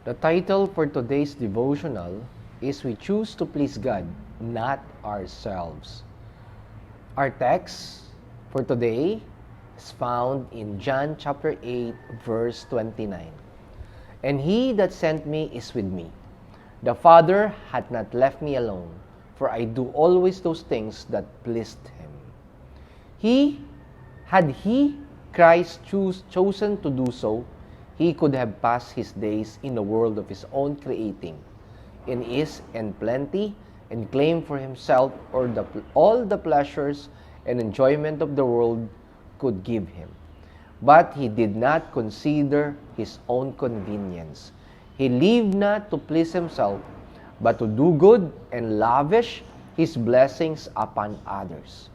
The title for today's devotional is We Choose to Please God, Not Ourselves. Our text for today is found in John chapter 8, verse 29. And he that sent me is with me. The Father hath not left me alone, for I do always those things that pleased him. Had Christ chosen to do so, he could have passed his days in the world of his own creating, in ease and plenty, and claim for himself all the pleasures and enjoyment of the world could give him. But he did not consider his own convenience. He lived not to please himself, but to do good and lavish his blessings upon others.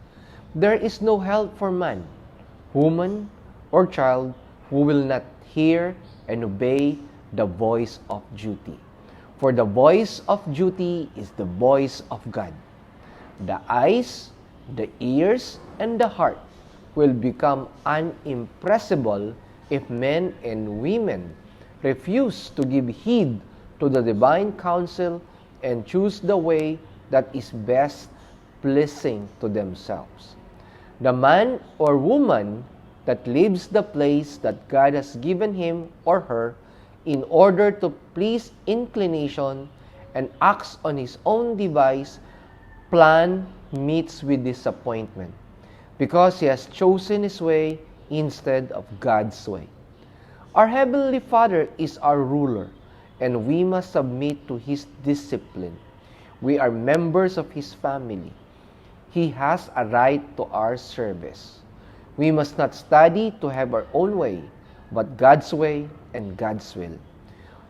There is no help for man, woman, or child who will not hear and obey the voice of duty. For the voice of duty is the voice of God. The eyes, the ears, and the heart will become unimpressible if men and women refuse to give heed to the divine counsel and choose the way that is best pleasing to themselves. The man or woman that leaves the place that God has given him or her in order to please inclination and acts on his own device plan meets with disappointment because he has chosen his way instead of God's way. Our Heavenly Father is our ruler, and we must submit to his discipline. We are members of his family. He has a right to our service. We must not study to have our own way, but God's way and God's will.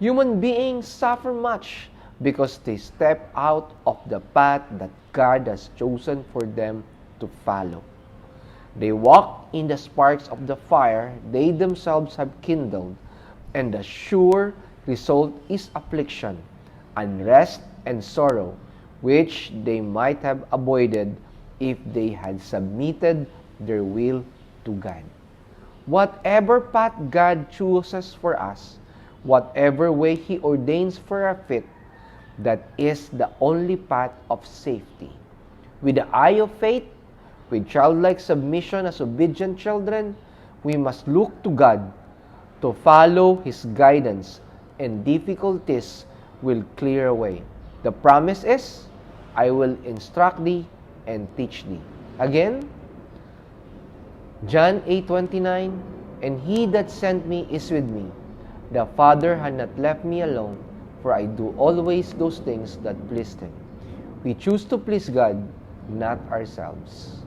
Human beings suffer much because they step out of the path that God has chosen for them to follow. They walk in the sparks of the fire they themselves have kindled, and the sure result is affliction, unrest, and sorrow, which they might have avoided if they had submitted their will to God. Whatever path God chooses for us, whatever way he ordains for our feet, that is the only path of safety. With the eye of faith, with childlike submission as obedient children, we must look to God to follow his guidance, and difficulties will clear away. The promise is, I will instruct thee and teach thee. Again, John 8:29, and he that sent me is with me. The Father had not left me alone, for I do always those things that pleased him. We choose to please God, not ourselves.